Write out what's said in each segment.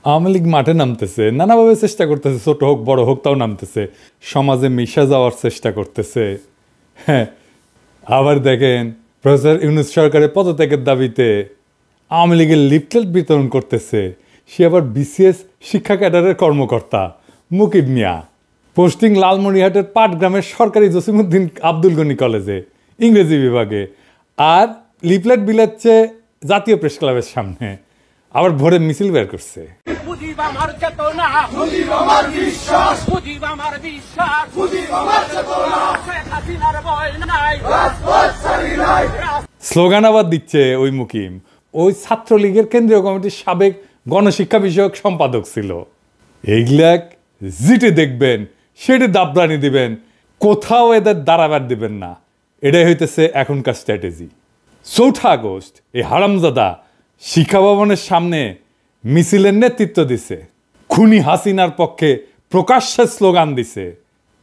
আওয়ামী লীগ মাঠে নামতেছে, নানাভাবে চেষ্টা করতেছে, ছোট হোক বড় হোক তাও নামতেছে, সমাজে মিশে যাওয়ার চেষ্টা করতেছে। হ্যাঁ, আবার দেখেন প্রফেসর ইউনূস সরকারের পদত্যাগের দাবিতে আওয়ামী লীগের লিফলেট বিতরণ করতেছে। সে আবার বিসিএস শিক্ষা ক্যাডারের কর্মকর্তা মুকিব মিয়া, পোস্টিং লালমনিরহাটের পাটগ্রামের সরকারি জসিমউদ্দিন আব্দুল গনি কলেজে ইংরেজি বিভাগে, আর লিফলেট বিলাচ্ছে জাতীয় প্রেস ক্লাবের সামনে। আবার ভোরে মিছিল বের করছে। স্লোগান আবার দিচ্ছে ওই মুকিম, ওই ছাত্রলীগের কেন্দ্রীয় কমিটির সাবেক গণশিক্ষা বিষয়ক সম্পাদক ছিল। এইগুলা যেটি দেখবেন সেটি দাবরানি দিবেন, কোথাও এদের দাঁড়াবার দিবেন না। এটাই হইতেছে এখনকার স্ট্র্যাটেজি। 4 আগস্ট এই হারামজাদা শিক্ষা ভবনের সামনে মিছিলের নেতৃত্ব দিছে, খুনি হাসিনার পক্ষে প্রকাশ্যে স্লোগান দিছে।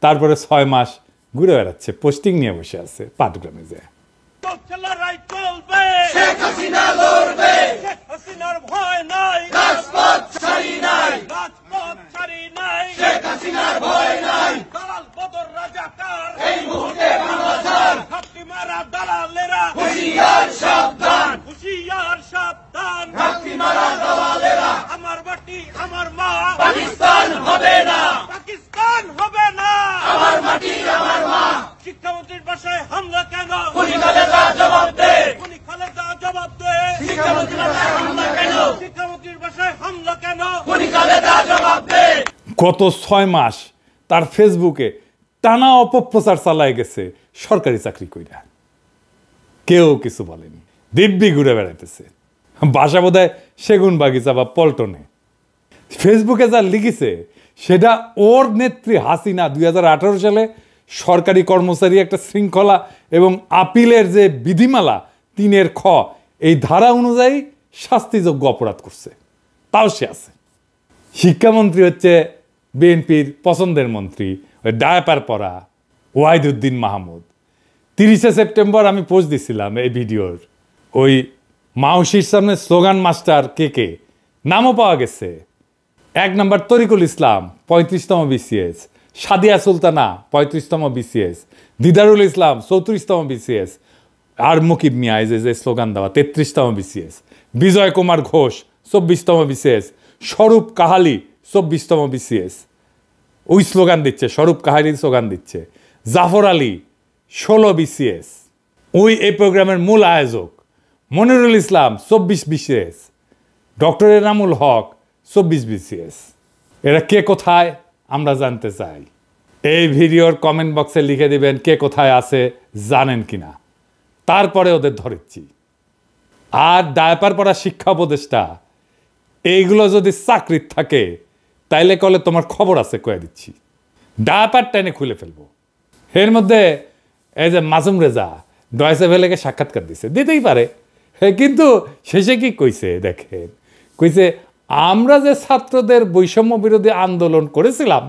তারপরে 6 মাস ঘুরে বেড়াচ্ছে, পোস্টিং নিয়ে বসে আছে পাটগ্রামে যায়। শিক্ষামন্ত্রীর বাসায় হামলা কেন? খুনি খালেদা জবাব দে। খুনি খালেদা জবাব দে। শিক্ষামন্ত্রীর বাসায় হামলা কেন? শিক্ষামন্ত্রীর বাসায় হামলা কেন? খুনি খালেদা জবাব দে। গত 6 মাস তার ফেসবুকে টানা অপপ্রচার চালায় গেছে সরকারি চাকরি কইরা। কেউ কিছু বলেনি, দিব্যি ঘুরে বেড়াইতেছে। বাসা বোধহয় সেগুন বাগিচা বা পল্টনে। ফেসবুকে যা লিখেছে সেটা ওর নেত্রী হাসিনা 2018 সালে সরকারি কর্মচারী একটা শৃঙ্খলা এবং আপিলের যে বিধিমালা 3 খ এই ধারা অনুযায়ী শাস্তিযোগ্য অপরাধ করছে, তাও সে আছে। শিক্ষামন্ত্রী হচ্ছে বিএনপির পছন্দের মন্ত্রী, ওই ডায়াপার পরা ওয়াহিদুদ্দিন মাহমুদ। 30 সেপ্টেম্বর আমি পোস্ট দিছিলাম এই ভিডিওর। ওই মাউসির সামনে স্লোগান মাস্টার কে নামও পাওয়া গেছে। 1 নম্বর তরিকুল ইসলাম 35তম বিসিএস, সাদিয়া সুলতানা 35তম বিসিএস, দিদারুল ইসলাম 34তম বিসিএস, আর মুকিব মিয়া যে স্লোগান দেওয়া 33তম বিসিএস, বিজয় কুমার ঘোষ 24তম বিসিএস, স্বরূপ কাহালি 24তম বিসিএস ওই স্লোগান দিচ্ছে, স্বরূপ কাহালির স্লোগান দিচ্ছে। জাফর আলী 16 বিসিএস, ওই এই প্রোগ্রামের মূল আয়োজক। মনিরুল ইসলাম 24 BCS, doctor Enamul Haque 24 BCS. এরা কে কোথায় আমরা জানতে চাই। এই ভিডিওর কমেন্ট বক্সে লিখে দিবেন কে কোথায় আছে জানেন কিনা, তারপরে ওদের ধরেছি। আর ডায়াপার পড়া শিক্ষা উপদেষ্টা এইগুলো যদি চাকরির থাকে তাইলে কলে তোমার খবর আছে কয়ে দিচ্ছি, ডায়াপার টেনে খুলে ফেলবো। এর মধ্যে এই যে মাসুম রেজা ডয়েচে ভেলেকে সাক্ষাৎকার দিছে, দিতেই পারে, কিন্তু শেষে কি কইছে দেখেন, কইছে আমরা যে ছাত্রদের বৈষম্য বিরোধী আন্দোলন করেছিলাম,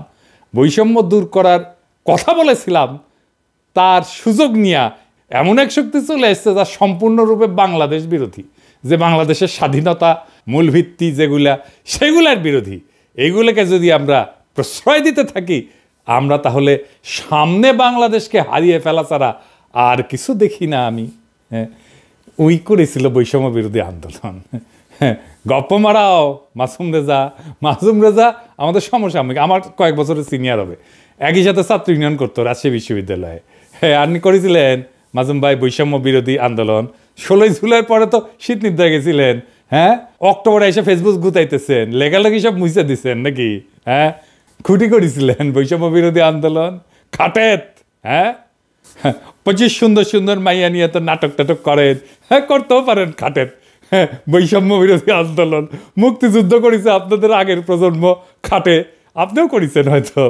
বৈষম্য দূর করার কথা বলেছিলাম, তার সুযোগ নিয়ে এমন এক শক্তি চলে এসছে যা সম্পূর্ণরূপে বাংলাদেশ বিরোধী, যে বাংলাদেশের স্বাধীনতা মূলভিত্তি যেগুলা সেগুলার বিরোধী। এইগুলোকে যদি আমরা প্রশ্রয় দিতে থাকি আমরা তাহলে সামনে বাংলাদেশকে হারিয়ে ফেলা ছাড়া আর কিছু দেখি না আমি। ওই করেছিল বৈষম্য বিরোধী আন্দোলন। গপ্প মারাও মাসুম রেজা আমাদের সমসাময়িক, আমার কয়েক বছরের সিনিয়র হবে, একই সাথে ছাত্র ইউনিয়ন করতো রাজশাহী বিশ্ববিদ্যালয়ে। হ্যাঁ, আপনি করেছিলেন মাজুম ভাই বৈষম্য বিরোধী আন্দোলন। 16 জুলাই পরে তো শীত নিদ্রায় গেছিলেন। হ্যাঁ, অক্টোবরে এসে ফেসবুক গুতাইতেছেন, লেখালেখি সব মুছে দিচ্ছেন নাকি? হ্যাঁ, খুঁটি করেছিলেন বৈষম্য বিরোধী আন্দোলন খাটেত। হ্যাঁ, 25 সুন্দর সুন্দর মাইয়া নিয়ে তো নাটক টাটক করেন। হ্যাঁ, করতেও পারেন খাটেত। হ্যাঁ, বৈষম্য বিরোধী আন্দোলন মুক্তিযুদ্ধ করেছে আপনাদের আগের প্রজন্ম, খাটে আপনিও করেছেন হয়তো।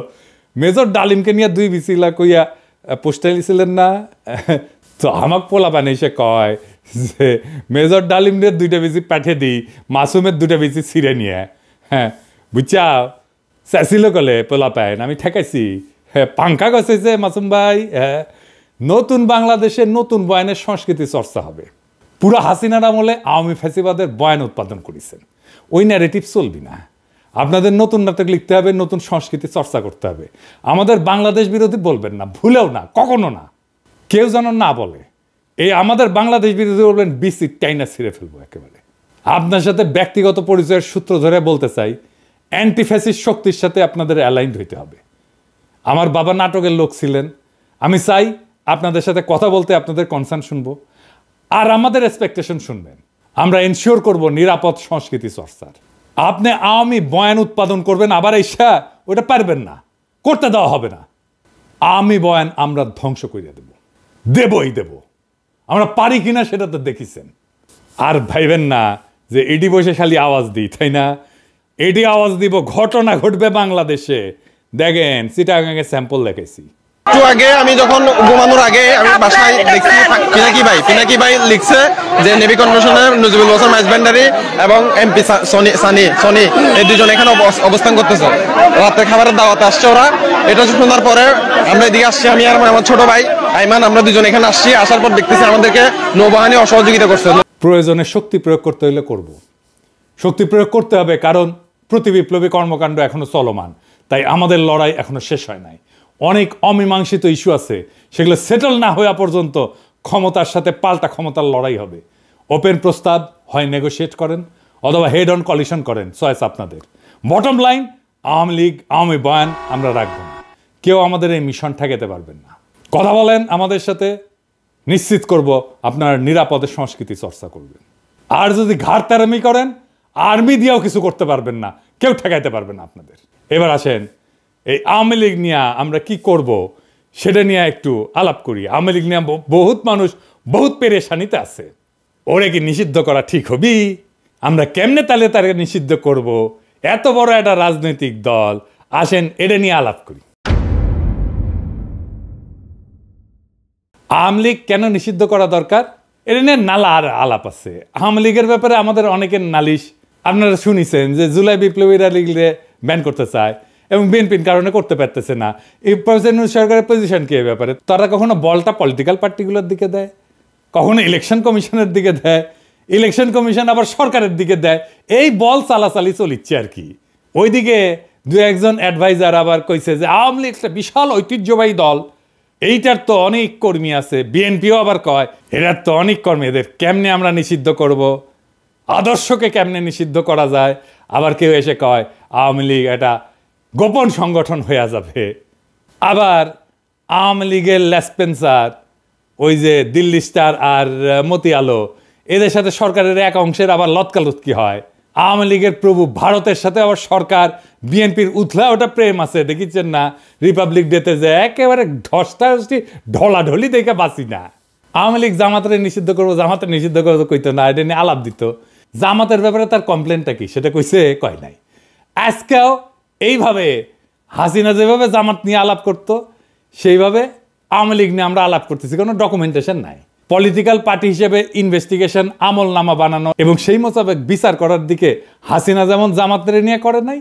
মেজর ডালিমকে নিয়ে 2 বিসিলা কইয়া পোস্টার লিছিলেন না? তো আমাকে পোলা বানিয়ে সে কয় যে মেজর ডালিমের 2টা বিসি পাঠিয়ে দিই, মাসুমের 2টা বিসি ছিঁড়ে নিয়ে। হ্যাঁ, বুঝছা চেঁচিল কলে পোলা পায় আমি ঠেকাইছি। হ্যাঁ, পাঙ্খা গছেছে মাসুম ভাই। হ্যাঁ, নতুন বাংলাদেশে নতুন বয়ানের সংস্কৃতি চর্চা হবে। পুরো হাসিনার আমলে আওয়ামী ফ্যাসিবাদের বয়ান উৎপাদন করেছেন, ওই ন্যারেটিভ চলবি না। আপনাদের নতুন নাটক লিখতে হবে, নতুন সংস্কৃতি চর্চা করতে হবে। আমাদের বাংলাদেশ বিরোধী বলবেন না, ভুলেও না, কখনো না, কেউ যেন না বলে। এই আমাদের বাংলাদেশ বিরোধী বলবেন বিসি টাইনা ছিঁড়ে ফেলবো একেবারে। আপনার সাথে ব্যক্তিগত পরিচয়ের সূত্র ধরে বলতে চাই, অ্যান্টিফ্যাসিস্ট শক্তির সাথে আপনাদের অ্যালাইন্ড হইতে হবে। আমার বাবা নাটকের লোক ছিলেন, আমি চাই আপনাদের সাথে কথা বলতে আপনাদের কনসার্ন শুনবো, আর আমাদের এক্সপেকটেশন শুনবেন। আমরা এনশিওর করব নিরাপদ সংস্কৃতি চর্চার। আপনি আওয়ামী বয়ান উৎপাদন করবেন, আবার ঈশা ওটা পারবেন না, করতে দেওয়া হবে না। আওয়ামী বয়ান আমরা ধ্বংস করিয়া দেবই দেব। আমরা পারি কিনা সেটা তো দেখিছেন। আর ভাইবেন না যে এডি বসে খালি আওয়াজ দিই, তাই না? এডি আওয়াজ দিব, ঘটনা ঘটবে বাংলাদেশে। দেখেন চিটাগাঙে স্যাম্পল দেখেছি। একটু আগে আমি যখন ঘুমানোর আগে আমি বাসায় দেখছি পিনাকি ভাই লিখছে যে নেভি কনভেনশনের নজিবুল হোসেন মাইজভান্ডারি এবং এমপি সনি এই দুজন এখানে অবস্থান করতেছে। রাতে খাবারের দাওয়াতে আসছে ওরা। এটা শোনার পরে আমরা এদিকে আসছি, আমি আর আমার ছোট ভাই আইমান, আমরা দুজন এখানে আসছি। আসার পর দেখতেছি আমাদেরকে নৌবাহিনী অসহযোগিতা করছে। প্রয়োজনে শক্তি প্রয়োগ করতে হলে করব, শক্তি প্রয়োগ করতে হবে, কারণ প্রতি বিপ্লবী কর্মকাণ্ড এখনো চলমান। তাই আমাদের লড়াই এখনো শেষ হয় নাই। অনেক অমীমাংসিত ইস্যু আছে, সেগুলো সেটেল না হওয়া পর্যন্ত ক্ষমতার সাথে পাল্টা ক্ষমতার লড়াই হবে। ওপেন প্রস্তাব হয় নেগোশিয়েট করেন, অথবা হেড অন কলিশন করেন, চয়েস আপনাদের। বটম লাইন, আওয়ামী লীগ আওয়ামী বয়ান আমরা রাখবো না। কেউ আমাদের এই মিশন ঠেকাতে পারবেন না। কথা বলেন আমাদের সাথে, নিশ্চিত করব আপনার নিরাপদে সংস্কৃতি চর্চা করবেন। আর যদি ঘাড়তারামি করেন, আর্মি দিয়েও কিছু করতে পারবেন না, কেউ ঠেকাইতে পারবেন না আপনাদের। এবার আসেন এই আওয়ামী লীগ নিয়ে আমরা কি করব সেটা নিয়ে একটু আলাপ করি। আওয়ামী লীগ নিয়ে বহুত মানুষ বহুত পেরেশানিতে আছে। ওরে কি নিষিদ্ধ করা ঠিক হবি? আমরা কেমনে তাহলে তাকে নিষিদ্ধ করব? এত বড় একটা রাজনৈতিক দল, আসেন এটা নিয়ে আলাপ করি। আওয়ামী লীগ কেন নিষিদ্ধ করা দরকার, এটা নিয়ে নালা আর আলাপ আছে। আওয়ামী লীগের ব্যাপারে আমাদের অনেকের নালিশ আপনারা শুনিছেন যে জুলাই বিপ্লবীরা লীগরে ব্যান করতে চায় এবং বিএনপির কারণে করতে পারতেছে না। এই সরকারের পজিশন কি ব্যাপারে? তারা কখনো বলটা পলিটিক্যাল পার্টিগুলোর দিকে দেয়, কখনো ইলেকশন কমিশনের দিকে দেয়, ইলেকশন কমিশন আবার সরকারের দিকে দেয়। এই বল চালাচালি চলিচ্ছে আর কি। ওইদিকে দু একজন অ্যাডভাইজার আবার কইছে যে আওয়ামী লীগ একটা বিশাল ঐতিহ্যবাহী দল, এইটার তো অনেক কর্মী আছে। বিএনপিও আবার কয় এটার তো অনেক কর্মী, এদের কেমনে আমরা নিষিদ্ধ করব, আদর্শকে কেমনে নিষিদ্ধ করা যায়। আবার কেউ এসে কয় আওয়ামী লীগ এটা গোপন সংগঠন হয়ে যাবে। আবার আওয়ামী লীগের লেসপেন্সার, ওই যে দিল্লি স্টার আর মতি আলো, এদের সাথে সরকারের এক অংশের আবার লতকালুতকি হয়। আওয়ামী লীগের প্রভু ভারতের সাথে আবার সরকার বিএনপির উথলা ওটা প্রেম আছে, দেখিচ্ছেন না রিপাবলিক ডেতে যে একেবারে ধস্তাধস্তি ঢলাঢলি দেখে বাঁচি না। আওয়ামী লীগ জামাতের নিষিদ্ধ করবো, জামাতের নিষিদ্ধ করবো কইতো না, এটা নিয়ে আলাপ দিত। জামাতের ব্যাপারে তার কমপ্লেনটা কি সেটা কইছে, কয় নাই। আজকেও এইভাবে হাসিনা যেভাবে জামাত নিয়ে আলাপ করতো সেইভাবে আওয়ামী লীগ নিয়ে আমরা আলাপ করতেছি, কোনো ডকুমেন্টেশন নাই। পলিটিক্যাল পার্টি হিসেবে ইনভেস্টিগেশন আমলনামা বানানো এবং সেই মোতাবেক বিচার করার দিকে হাসিনা যেমন জামাতের নিয়ে করে নাই,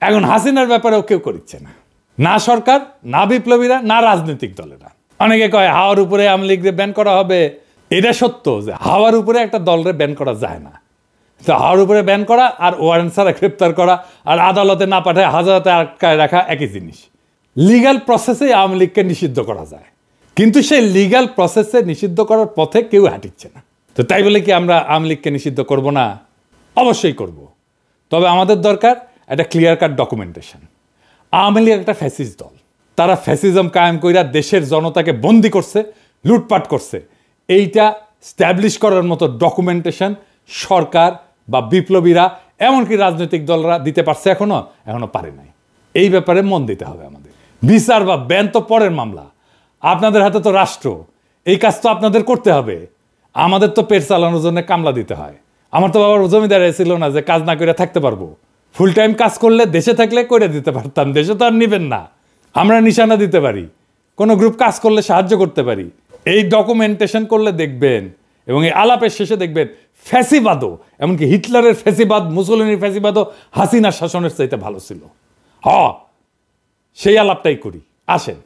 এখন হাসিনার ব্যাপারেও কেউ করছে না, না সরকার, না বিপ্লবীরা, না রাজনৈতিক দলেরা। অনেকে কয় হাওয়ার উপরে আওয়ামী লীগরে ব্যান করা হবে। এটা সত্য যে হাওয়ার উপরে একটা দলরে ব্যান করা যায় না। তো হাওয়ার উপরে ব্যান করা আর ওয়ারেন্ট ছাড়া গ্রেপ্তার করা আর আদালতে না পাঠায় হাজারাতে আটকায় রাখা একই জিনিস। লিগ্যাল প্রসেসে আওয়ামী লীগকে নিষিদ্ধ করা যায়, কিন্তু সেই লিগ্যাল প্রসেসে নিষিদ্ধ করার পথে কেউ হাঁটিচ্ছে না। তো তাই বলে কি আমরা আওয়ামী লীগকে নিষিদ্ধ করব না? অবশ্যই করব। তবে আমাদের দরকার একটা clear cut documentation. Awami League একটা ফ্যাসিস্ট দল, তারা ফ্যাসিজম কায়েম কইরা দেশের জনতাকে বন্দি করছে, লুটপাট করছে। এইটা স্ট্যাবলিশ করার মতো ডকুমেন্টেশন সরকার বা বিপ্লবীরা এমনকি রাজনৈতিক দলরা দিতে পারছে এখনো পারে নাই। এই ব্যাপারে মন দিতে হবে আমাদের। বিচার বা ব্যান তো পরের মামলা, আপনাদের হাতে তো রাষ্ট্র, এই কাজ তো আপনাদের করতে হবে। আমাদের তো পেট চালানোর জন্য কামলা দিতে হয়। আমার তো বাবার জমিদার ছিল না যে কাজ না করে থাকতে পারবো। ফুল টাইম কাজ করলে দেশে থাকলে করে দিতে পারতাম, দেশে তো আর নিবেন না। আমরা নিশানা দিতে পারি, কোনো গ্রুপ কাজ করলে সাহায্য করতে পারি। এই ডকুমেন্টেশন করলে দেখবেন এবং এই আলাপের শেষে দেখবেন ফ্যাসিবাদও, এমনকি হিটলারের ফ্যাসিবাদ, মুসলিনের ফ্যাসিবাদও হাসিনার শাসনের চাইতে ভালো ছিল। সেই আলাপটাই করি, আসেন।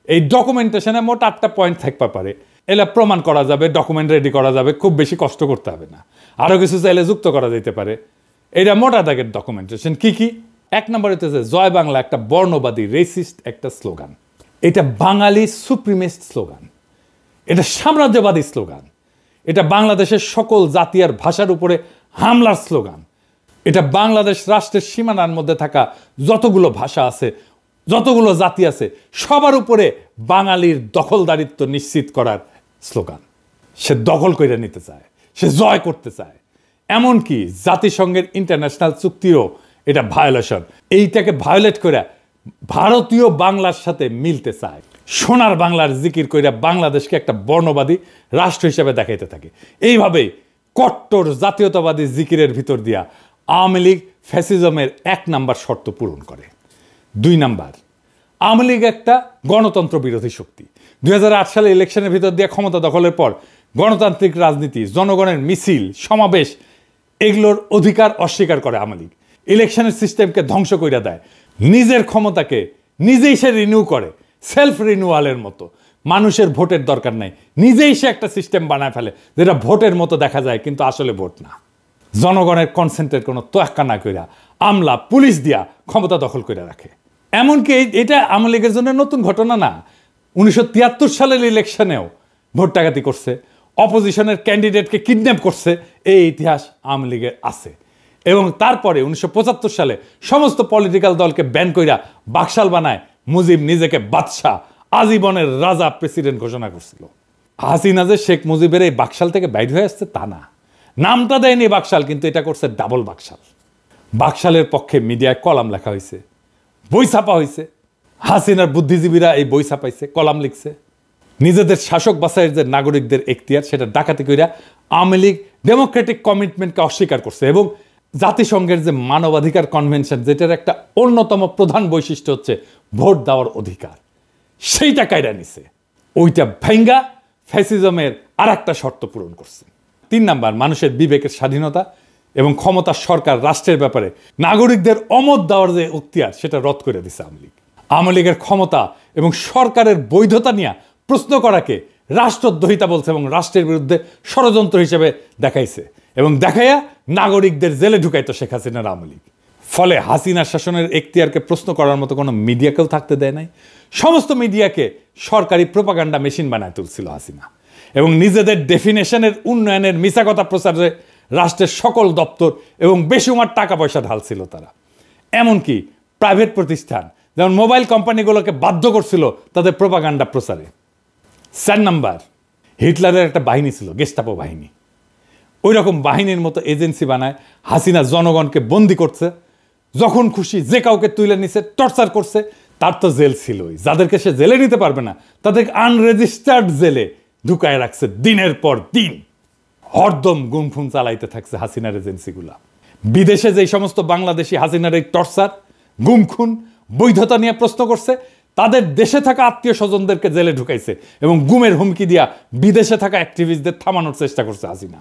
এই ডকুমেন্টেশনে মোট 8টা পয়েন্ট থাকতে পারে। এলা প্রমাণ করা যাবে, ডকুমেন্ট রেডি করা যাবে, খুব বেশি কষ্ট করতে হবে না। আরও কিছু চাইলে যুক্ত করা যেতে পারে। এটা মোটা দাগের ডকুমেন্টেশন। কি 1 নম্বর হইতেছে জয় বাংলা, একটা বর্ণবাদী রেসিস্ট একটা স্লোগান। এটা বাঙালি সুপ্রিমিস্ট স্লোগান, এটা সাম্রাজ্যবাদী স্লোগান, এটা বাংলাদেশের সকল জাতি আর ভাষার উপরে হামলার স্লোগান। এটা বাংলাদেশ রাষ্ট্রের সীমানার মধ্যে থাকা যতগুলো ভাষা আছে, যতগুলো জাতি আছে, সবার উপরে বাঙালির দখলদারিত্ব নিশ্চিত করার স্লোগান। সে দখল করে নিতে চায়, সে জয় করতে চায়। এমনকি জাতিসংঘের ইন্টারন্যাশনাল চুক্তিরও এটা ভায়োলেশন। এইটাকে ভায়োলেট করে ভারতীয় বাংলার সাথে মিলতে চায়। সোনার বাংলার জিকির কইরা বাংলাদেশকে একটা বর্ণবাদী রাষ্ট্র হিসেবে দেখাইতে থাকে। এইভাবেই কট্টর জাতীয়তাবাদী জিকিরের ভিতর দিয়া আওয়ামী লীগ ফ্যাসিজমের 1 নাম্বার শর্ত পূরণ করে। 2 নাম্বার, আওয়ামী লীগ একটা গণতন্ত্র বিরোধী শক্তি। 2008 সালে ইলেকশনের ভিতর দিয়ে ক্ষমতা দখলের পর গণতান্ত্রিক রাজনীতি, জনগণের মিছিল, সমাবেশ, এগুলোর অধিকার অস্বীকার করে আওয়ামী লীগ। ইলেকশনের সিস্টেমকে ধ্বংস করে দেয়। নিজের ক্ষমতাকে নিজেই সে রিনিউ করে, সেলফ রিনিউয়ালের মতো। মানুষের ভোটের দরকার নাই, নিজেই সে একটা সিস্টেম বানায় ফেলে যেটা ভোটের মতো দেখা যায় কিন্তু আসলে ভোট না। জনগণের কনসেন্টের কোনো তোয়াক্কা না কইরা আমলা পুলিশ দিয়া ক্ষমতা দখল করে রাখে। এমনকি এটা আওয়ামী লীগের জন্য নতুন ঘটনা না। 1973 সালের ইলেকশনেও ভোট ডাকাতি করছে, অপোজিশনের ক্যান্ডিডেটকে কিডন্যাপ করছে, এই ইতিহাস আওয়ামী লীগের আছে। এবং তারপরে 1975 সালে সমস্ত পলিটিক্যাল দলকে ব্যান কইরা বাকশাল বানায় মুজিব নিজেকে বাদশাহ, আজীবনের রাজা প্রেসিডেন্ট ঘোষণা করছিল। হাসিনা যে শেখ মুজিবের এই বাকশাল থেকে বাইর হয়ে আসছে তা না, নামটা দেয়নি বাকশাল, কিন্তু এটা করছে ডাবল বাকশাল। বাকশালের পক্ষে মিডিয়ায় কলাম লেখা হয়েছে, বই ছাপা হয়েছে। হাসিনার বুদ্ধিজীবীরা এই বই ছাপাইছে, কলাম লিখছে। নিজেদের শাসক বাছাইয়ের যে নাগরিকদের এখতিয়ার, সেটা ডাকাতি কইরা আওয়ামী লীগ ডেমোক্রেটিক কমিটমেন্টকে অস্বীকার করছে। এবং জাতিসংঘের যে মানবাধিকার কনভেনশন, যেটার একটা অন্যতম প্রধান বৈশিষ্ট্য হচ্ছে ভোট দেওয়ার অধিকার, সেইটা কায়রা নিছে। ওইটা ভাঙ্গা ফ্যাসিজমের আর একটা শর্ত পূরণ করছে। 3 নাম্বার, মানুষের বিবেকের স্বাধীনতা এবং ক্ষমতা সরকার রাষ্ট্রের ব্যাপারে নাগরিকদের অমত দেওয়ার যে এখতিয়ার, সেটা রদ করে দিছে আওয়ামী লীগ। আওয়ামী লীগের ক্ষমতা এবং সরকারের বৈধতা নিয়ে প্রশ্ন করাকে রাষ্ট্রদ্রোহিতা বলছে এবং রাষ্ট্রের বিরুদ্ধে ষড়যন্ত্র হিসেবে দেখাইছে এবং দেখাইয়া নাগরিকদের জেলে ঢুকাইতো শেখ হাসিনার আওয়ামী লীগ। ফলে হাসিনার শাসনের এখতিয়ারকে প্রশ্ন করার মতো কোনো মিডিয়াকেও থাকতে দেয় নাই। সমস্ত মিডিয়াকে সরকারি প্রোপাগান্ডা মেশিন বানায় তুলছিল হাসিনা এবং নিজেদের ডেফিনেশনের উন্নয়নের মিছা কথা প্রচারে রাষ্ট্রের সকল দপ্তর এবং বেসুমার টাকা পয়সা ঢালছিল তারা। এমনকি প্রাইভেট প্রতিষ্ঠান যেমন মোবাইল কোম্পানিগুলোকে বাধ্য করছিল তাদের প্রোপাগান্ডা প্রচারে। 4 নাম্বার, হিটলারের একটা বাহিনী ছিল, গেস্টাপো বাহিনী। ওই রকম বাহিনীর মতো এজেন্সি বানায় হাসিনা জনগণকে বন্দি করছে, যখন খুশি যে কাউকে তুলে নিছে, টর্চার করছে। তার তো জেল ছিলই, যাদেরকে সে জেলে নিতে পারবে না তাদেরকে আনরেজিস্টার্ড জেলে ঢুকায় রাখছে দিনের পর দিন। হরদম গুমফুম চালাইতে থাকছে হাসিনার এজেন্সিগুলা। বিদেশে যেই সমস্ত বাংলাদেশি হাসিনার এই টর্চার, গুমখুন, বৈধতা নিয়ে প্রশ্ন করছে, তাদের দেশে থাকা আত্মীয় স্বজনদেরকে জেলে ঢুকাইছে এবং গুমের হুমকি দিয়া বিদেশে থাকা অ্যাক্টিভিস্টদের থামানোর চেষ্টা করছে হাসিনা।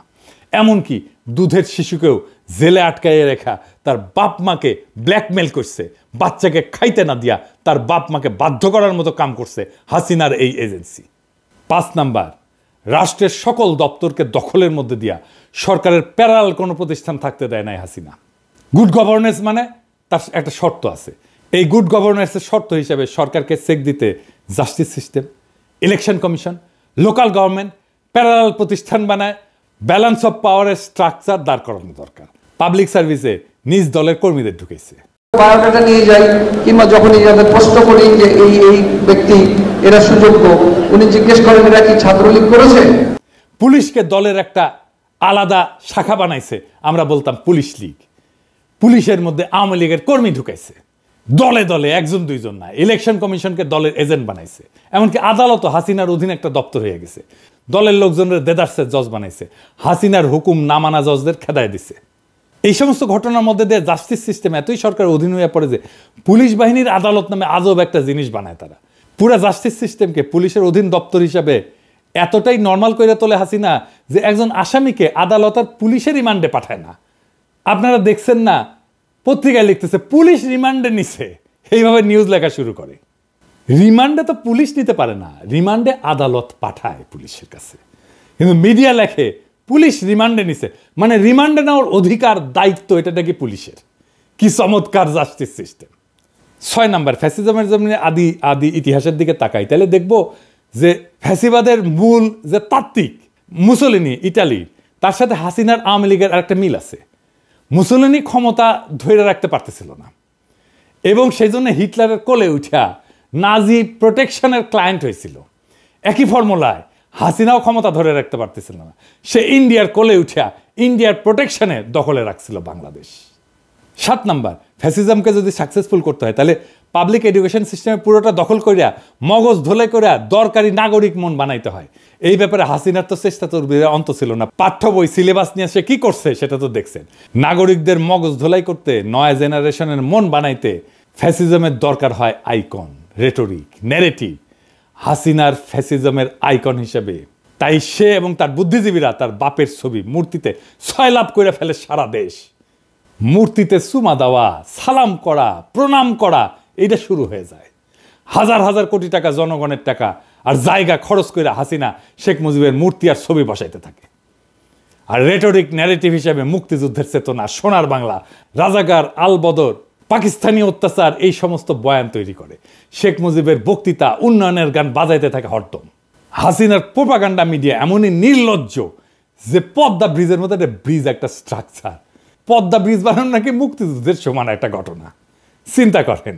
এমনকি দুধের শিশুকেও জেলে আটকাইয়ে রেখা তার বাপ মাকে ব্ল্যাকমেল করছে, বাচ্চাকে খাইতে না দিয়া তার বাপ মাকে বাধ্য করার মতো কাম করছে হাসিনার এই এজেন্সি। 5 নাম্বার, রাষ্ট্রের সকল দপ্তরকে দখলের মধ্যে দিয়া সরকারের প্যারাল কোনো প্রতিষ্ঠান থাকতে দেয় নাই হাসিনা। গুড গভর্নেন্স মানে তার একটা শর্ত আছে। এই গুড গভর্নেন্সের শর্ত হিসেবে সরকারকে চেক দিতে justice system, election commission, local government, parallel প্রতিষ্ঠান বানায় ব্যালেন্স অফ পাওয়ারের স্ট্রাকচার দাঁড় করানো দরকার। পাবলিক সার্ভিসে নিজ দলের কর্মীদের ঢুকেছে। বায়োডাটা নিয়ে যাই কিংবা যখনই যাদের প্রশ্ন করি যে এই ব্যক্তি এরা সুযোগ্য, উনি জিজ্ঞেস করেন এরা কি ছাত্রলীগ করেছে। পুলিশকে দলের একটা আলাদা শাখা বানাইছে, আমরা বলতাম পুলিশ লীগ। পুলিশের মধ্যে আওয়ামী লীগের কর্মী ঢুকাইছে, দলে দলে, 1-2 না। ইলেকশন কমিশনকে দলের এজেন্ট বানাইছে। এমনকি আদালতও হাসিনার অধীনে একটা দপ্তর হয়ে গেছে। দলের লোকজনের দেদার্সের জজ বানাইছে, হাসিনার হুকুম না মানা জজদের খেদায় দিছে। এই সমস্ত ঘটনার মধ্যে দিয়ে জাস্টিস সিস্টেম এতই সরকার অধীন হয়ে পড়ে যে পুলিশ বাহিনীর আদালত নামে আজব একটা জিনিস বানায় তারা। পুরা জাস্টিস সিস্টেমকে পুলিশের অধীন দপ্তর হিসাবে এতটাই নর্মাল করে তোলে হাসিনা যে একজন আসামিকে আদালত আর পুলিশের রিমান্ডে পাঠায় না। আপনারা দেখছেন না, পত্রিকায় লিখতেছে পুলিশ রিমান্ডে নিছে, এইভাবে নিউজ লেখা শুরু করে। রিমান্ডে তো পুলিশ নিতে পারে না, রিমান্ডে আদালত পাঠায় পুলিশের কাছে, কিন্তু মিডিয়া লেখে পুলিশ রিমান্ডে নিছে, মানে রিমান্ডে নেওয়ার অধিকার দায়িত্ব এটা নাকি পুলিশের। কি চমৎকার জাস্টিস সিস্টেম। 6 নাম্বার, ফ্যাসিজমের জন্য আদি ইতিহাসের দিকে তাকাই, তাহলে দেখব যে ফ্যাসিবাদের মূল যে তাত্ত্বিক মুসোলিনি ইটালি, তার সাথে হাসিনার আওয়ামী লীগের আরেকটা মিল আছে। মুসোলিনি ক্ষমতা ধরে রাখতে পারতেছিল না, এবং সেই জন্য হিটলারের কোলে উঠা নাজি প্রোটেকশনের ক্লায়েন্ট হয়েছিল। একই ফর্মুলায় হাসিনাও ক্ষমতা ধরে রাখতে পারতেছিল না, সে ইন্ডিয়ার কোলে উঠা ইন্ডিয়ার প্রোটেকশনের দখলে রাখছিল বাংলাদেশ। 7 নাম্বার, ফ্যাসিজমকে যদি সাকসেসফুল করতে হয় তাহলে পাবলিক এডুকেশন সিস্টেমে পুরোটা দখল করিয়া মগজ ধোলাই করিয়া দরকারি নাগরিক মন বানাইতে হয়। এই ব্যাপারে হাসিনার তো চেষ্টা তোর অন্ত ছিল না। পাঠ্য বই সিলেবাস নিয়ে সে কি করছে সেটা তো দেখছেন। নাগরিকদের মগজ ধোলাই করতে, নয়া জেনারেশনের মন বানাইতে ফ্যাসিজমের দরকার হয় আইকন, রেটরিক, ন্যারেটিভ। হাসিনার ফ্যাসিজমের আইকন হিসেবে তাই সে এবং তার বুদ্ধিজীবীরা তার বাপের ছবি মূর্তিতে সয়লাভ করে ফেলে সারা দেশ। মূর্তিতে চুমা দেওয়া, সালাম করা, প্রণাম করা, এটা শুরু হয়ে যায়। হাজার হাজার কোটি টাকা জনগণের টাকা আর জায়গা খরচ করে হাসিনা শেখ মুজিবের মূর্তি আর ছবি বসাইতে থাকে। আর রেটরিক ন্যারেটিভ হিসেবে মুক্তিযুদ্ধের চেতনা, সোনার বাংলা, রাজাকার, আলবদর, পাকিস্তানি অত্যাচার, এই সমস্ত বয়ান তৈরি করে। শেখ মুজিবের বক্তৃতা, উন্নয়নের গান বাজাইতে থাকে হরদম। হাসিনার প্রোপাগান্ডা মিডিয়া এমনই নির্লজ্জ যে পদ্মা ব্রিজের মতো একটা ব্রিজ, একটা স্ট্রাকচার, পদ্মা ব্রিজ বানানো নাকি মুক্তিযুদ্ধের সমান একটা ঘটনা, চিন্তা করেন।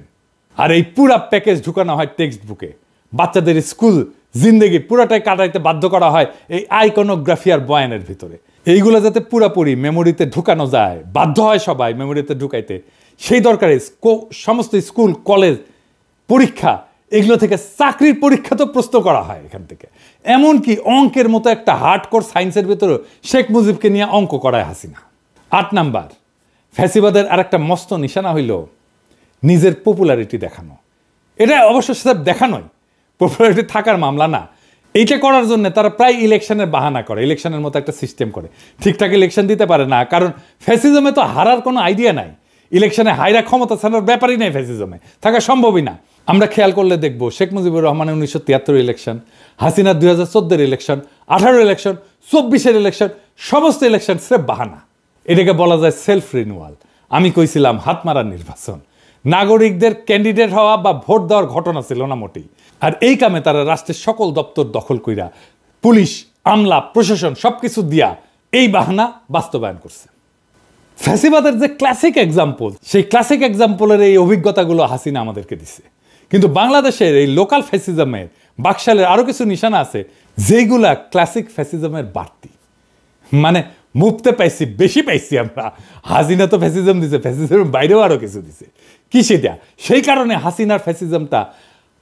আর এই পুরা প্যাকেজ ঢুকানো হয় টেক্সট বুকে। বাচ্চাদের স্কুল জিন্দেগি পুরাটাই কাটাইতে বাধ্য করা হয় এই আইকনোগ্রাফি আর বয়ানের ভিতরে। এইগুলো যাতে পুরাপুরি মেমোরিতে ঢুকানো যায়, বাধ্য হয় সবাই মেমোরিতে ঢুকাইতে, সেই দরকারে সমস্ত স্কুল, কলেজ, পরীক্ষা, এগুলো থেকে চাকরির পরীক্ষা তো প্রশ্ন করা হয় এখান থেকে। এমনকি অঙ্কের মতো একটা হার্ডকোর সায়েন্সের ভিতরে শেখ মুজিবকে নিয়ে অঙ্ক করায় হাসিনা। 8 নাম্বার, ফ্যাসিবাদের আর একটা মস্ত নিশানা হইল নিজের পপুলারিটি দেখানো। এটা অবশ্য সেটা দেখানোই, পপুলারিটি থাকার মামলা না। এইটা করার জন্য তারা প্রায় ইলেকশনের বাহানা করে, ইলেকশনের মতো একটা সিস্টেম করে। ঠিকঠাক ইলেকশন দিতে পারে না, কারণ ফ্যাসিজমে তো হারার কোনো আইডিয়া নাই। ইলেকশনে হাইরা ক্ষমতা ছাড়ার ব্যাপারই নেই, ফ্যাসিজমে থাকা সম্ভবই না। আমরা খেয়াল করলে দেখব শেখ মুজিবুর রহমানের 1973 ইলেকশন, হাসিনার 2014 ইলেকশন, 18 ইলেকশন, 24 ইলেকশন, সমস্ত ইলেকশন স্রেফ বাহানা। এটাকে বলা যায় সেলফ রিনিউয়াল। আমি কইছিলাম হাত মারার নির্বাচন। নাগরিকদের ক্যান্ডিডেট হওয়া বা ভোট দেওয়ার ঘটনা ছিল না মোটেই। আর এই কামে তারা রাষ্ট্রের সকল দপ্তর দখল কইরা পুলিশ, আমলা, প্রশাসন সবকিছু দিয়া এই বাহানা বাস্তবায়ন করছে। ফ্যাসিবাদের যে ক্লাসিক এক্সাম্পল, সেই ক্লাসিক এক্সাম্পলের এই অভিজ্ঞতাগুলো হাসিনা আমাদেরকে দিছে। কিন্তু বাংলাদেশের এই লোকাল ফ্যাসিজমের বাকশালের আরো কিছু নিশানা আছে যেগুলা ক্লাসিক ফ্যাসিজমের বাড়তি, মানে মুফতে পাইছি, বেশি পাইছি আমরা। হাসিনা তো ফ্যাসিজম দিছে, ফ্যাসিজমের বাইরেও আরো কিছু দিছে। কি সেটা? সেই কারণে হাসিনার ফ্যাসিজমটা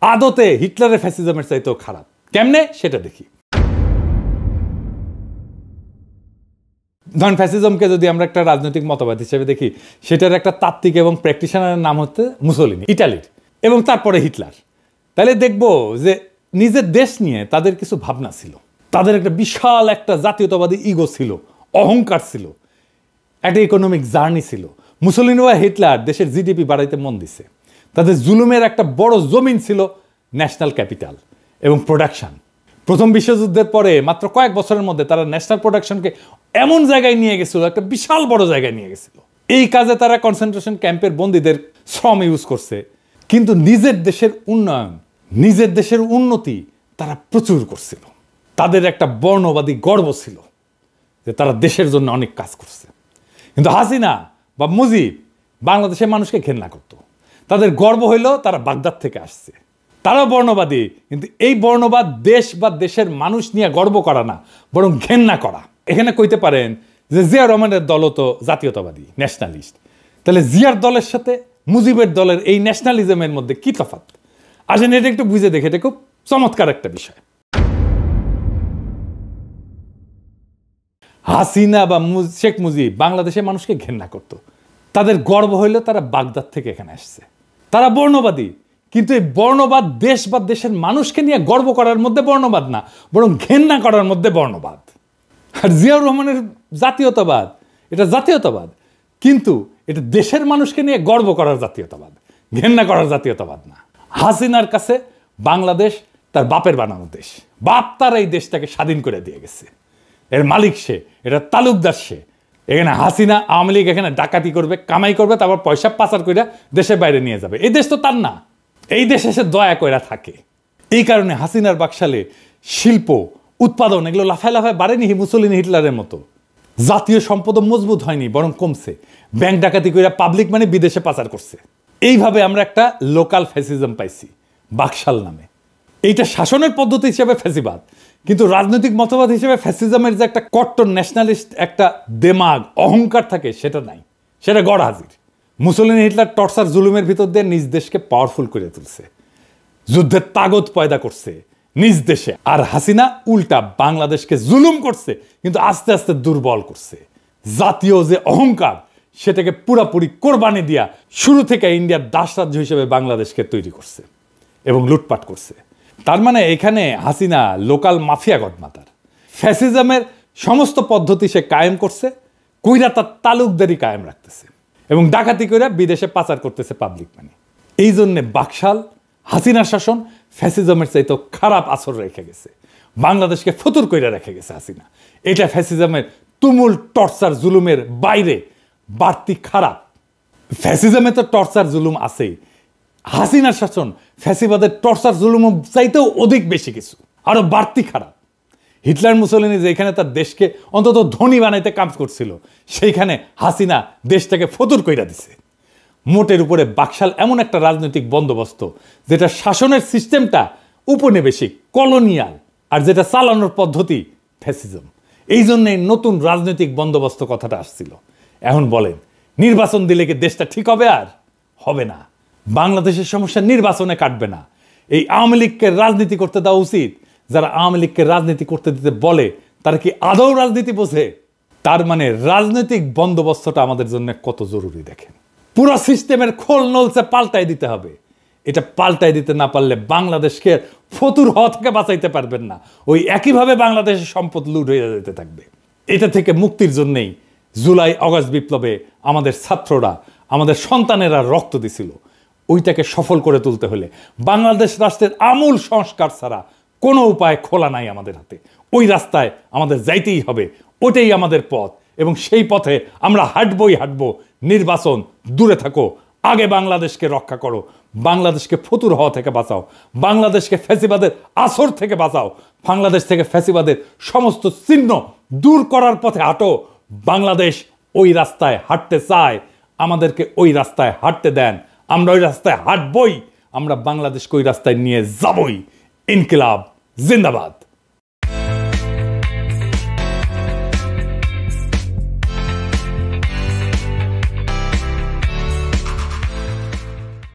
আদতে হিটলারের ফ্যাসিজমের চাইতেও খারাপ। কেমনে সেটা দেখি। ধরেন ফ্যাসিজমকে যদি আমরা একটা রাজনৈতিক মতবাদ হিসেবে দেখি, সেটার একটা তাত্ত্বিক এবং প্র্যাকটিশনারের নাম হচ্ছে মুসোলিনি, ইটালির, এবং তারপরে হিটলার। তাহলে দেখব যে নিজের দেশ নিয়ে তাদের কিছু ভাবনা ছিল, তাদের একটা বিশাল একটা জাতীয়তাবাদী ইগো ছিল, অহংকার ছিল, একটা ইকোনমিক জার্নি ছিল। মুসোলিনি বা হিটলার দেশের জিডিপি বাড়াইতে মন দিছে। তাদের জুলুমের একটা বড় জমিন ছিল ন্যাশনাল ক্যাপিটাল এবং প্রোডাকশন। প্রথম বিশ্বযুদ্ধের পরে মাত্র কয়েক বছরের মধ্যে তারা ন্যাশনাল প্রোডাকশনকে এমন জায়গায় নিয়ে গেছিল, একটা বিশাল বড় জায়গায় নিয়ে গেছিল। এই কাজে তারা কনসেন্ট্রেশন ক্যাম্পের বন্দীদের শ্রম ইউজ করছে, কিন্তু নিজের দেশের উন্নয়ন, নিজের দেশের উন্নতি তারা প্রচুর করছিল। তাদের একটা বর্ণবাদী গর্ব ছিল যে তারা দেশের জন্য অনেক কাজ করছে। কিন্তু হাসিনা বা মুজিব বাংলাদেশের মানুষকে ঘেন্না করত। তাদের গর্ব হইল তারা বাগদাদ থেকে আসছে। তারাও বর্ণবাদী, কিন্তু এই বর্ণবাদ দেশ বা দেশের মানুষ নিয়ে গর্ব করা না, বরং ঘেন্না করা। এখানে কইতে পারেন যে জিয়া রহমানের দলও তো জাতীয়তাবাদী, ন্যাশনালিস্ট। তাহলে জিয়ার দলের সাথে মুজিবের দলের এই ন্যাশনালিজমের মধ্যে কি তফাৎ? আসেন এটা একটু বুঝে দেখে, এটা খুব চমৎকার একটা বিষয়। হাসিনা বা শেখ মুজিব বাংলাদেশের মানুষকে ঘেন্না করত। তাদের গর্ব হইল তারা বাগদাদ থেকে এখানে আসছে। তারা বর্ণবাদী, কিন্তু এই বর্ণবাদ দেশ বা দেশের মানুষকে নিয়ে গর্ব করার মধ্যে বর্ণবাদ না, বরং ঘেন্না করার মধ্যে বর্ণবাদ। আর জিয়াউর রহমানের জাতীয়তাবাদ, এটা জাতীয়তাবাদ, কিন্তু এটা দেশের মানুষকে নিয়ে গর্ব করার জাতীয়তাবাদ, ঘেন্না করার জাতীয়তাবাদ না। হাসিনার কাছে বাংলাদেশ তার বাপের বানানো দেশ, বাপ তার এই দেশটাকে স্বাধীন করে দিয়ে গেছে, এর মালিক সে, এটা তালুকদার সে। এখানে হাসিনা আওয়ামী লীগ এখানে ডাকাতি করবে, কামাই করবে, তারপর পয়সা পাচার করে দেশের বাইরে নিয়ে যাবে। এই দেশ তো তার না, এই দেশে সে দয়া কইরা থাকে। এই কারণে হাসিনার বাকশালে শিল্প উৎপাদন এগুলো লাফায় লাফায় বাড়েনি মুসলিনী হিটলারের মতো। জাতীয় সম্পদ মজবুত হয়নি, বরং কমছে। ব্যাংক ডাকাতি কইরা পাবলিক মানে বিদেশে পাচার করছে। এইভাবে আমরা একটা লোকাল ফ্যাসিজম পাইছি বাকশাল নামে। এইটা শাসনের পদ্ধতি হিসেবে ফ্যাসিবাদ, কিন্তু রাজনৈতিক মতবাদ হিসেবে ফ্যাসিজমের যে একটা কট্টর ন্যাশনালিস্ট একটা দেমাগ অহংকার থাকে সেটা নাই, সেটা গড় হাজির। মুসলিনী হিটলার টর্চার জুলুমের ভিতর দিয়ে নিজ দেশকে পাওয়ারফুল করে তুলছে, যুদ্ধের তাগত পয়দা করছে নিজ দেশে। আর হাসিনা উল্টা বাংলাদেশকে জুলুম করছে, কিন্তু আস্তে আস্তে দুর্বল করছে। জাতীয় যে অহংকার সেটাকে পুরাপুরি কোরবানি দিয়া শুরু থেকে ইন্ডিয়ার দাসরাজ্য হিসেবে বাংলাদেশকে তৈরি করছে এবং লুটপাট করছে। তার মানে এখানে হাসিনা লোকাল মাফিয়া গডমাতার। ফ্যাসিজমের সমস্ত পদ্ধতি সে কায়েম করছে, কইরা তার তালুকদারি কায়েম রাখতেছে এবং ডাকাতি কইরা বিদেশে পাচার করতেছে পাবলিক মানি। এই জন্যে বাকশাল হাসিনার শাসন ফ্যাসিজমের চাইতে খারাপ আসর রেখে গেছে, বাংলাদেশকে ফতুর কইরা রেখে গেছে হাসিনা। এটা ফ্যাসিজমের তুমুল টর্চার জুলুমের বাইরে বাড়তি খারাপ। ফ্যাসিজমে তো টর্চার জুলুম আছেই, হাসিনার শাসন ফ্যাসিবাদের টর্চার জুলুম চাইতেও অধিক বেশি কিছু, আরো বাড়তি খারাপ। হিটলার মুসলিনী যেখানে তার দেশকে অন্তত ধনী বানাইতে কাজ করছিল, সেইখানে হাসিনা দেশটাকে ফতুর কইরা দিছে। মোটের উপরে বাকশাল এমন একটা রাজনৈতিক বন্দোবস্ত যেটা শাসনের সিস্টেমটা উপনিবেশিক কলোনিয়াল, আর যেটা চালানোর পদ্ধতি ফ্যাসিজম। এই জন্যই নতুন রাজনৈতিক বন্দোবস্ত কথাটা আসছিল। এখন বলেন, নির্বাচন দিলে কি দেশটা ঠিক হবে? আর হবে না। বাংলাদেশের সমস্যা নির্বাচনে কাটবে না। এই আওয়ামী লীগকে রাজনীতি করতে দেওয়া উচিত। যারা আওয়ামী লীগকে রাজনীতি করতে দিতে বলে তারা কি আদৌ রাজনীতি বোঝে? তার মানে রাজনৈতিক বন্দোবস্তটা আমাদের জন্য কত জরুরি দেখেন। পুরো সিস্টেমের খোল নলসে পাল্টাই দিতে হবে। এটা পাল্টাই দিতে না পারলে বাংলাদেশকে ফতুর হওয়া থেকে বাঁচাইতে পারবেন না। ওই একইভাবে বাংলাদেশের সম্পদ লুট হয়ে যেতে থাকবে। এটা থেকে মুক্তির জন্যেই জুলাই আগস্ট বিপ্লবে আমাদের ছাত্ররা, আমাদের সন্তানেরা রক্ত দিছিল। ওইটাকে সফল করে তুলতে হলে বাংলাদেশ রাষ্ট্রের আমূল সংস্কার ছাড়া কোনো উপায় খোলা নাই আমাদের হাতে। ওই রাস্তায় আমাদের যাইতেই হবে, ওটাই আমাদের পথ এবং সেই পথে আমরা হাঁটবো। নির্বাচন দূরে থাকো, আগে বাংলাদেশকে রক্ষা করো, বাংলাদেশকে ফতুর হওয়া থেকে বাঁচাও, বাংলাদেশকে ফ্যাসিবাদের আসর থেকে বাঁচাও, বাংলাদেশ থেকে ফ্যাসিবাদের সমস্ত চিহ্ন দূর করার পথে হাঁটো। বাংলাদেশ ওই রাস্তায় হাঁটতে চায়, আমাদেরকে ওই রাস্তায় হাঁটতে দেন। আমরা ওই রাস্তায় হাঁটবই, আমরা বাংলাদেশকে ওই রাস্তায় নিয়ে যাবই। ইনকিলাব জিন্দাবাদ।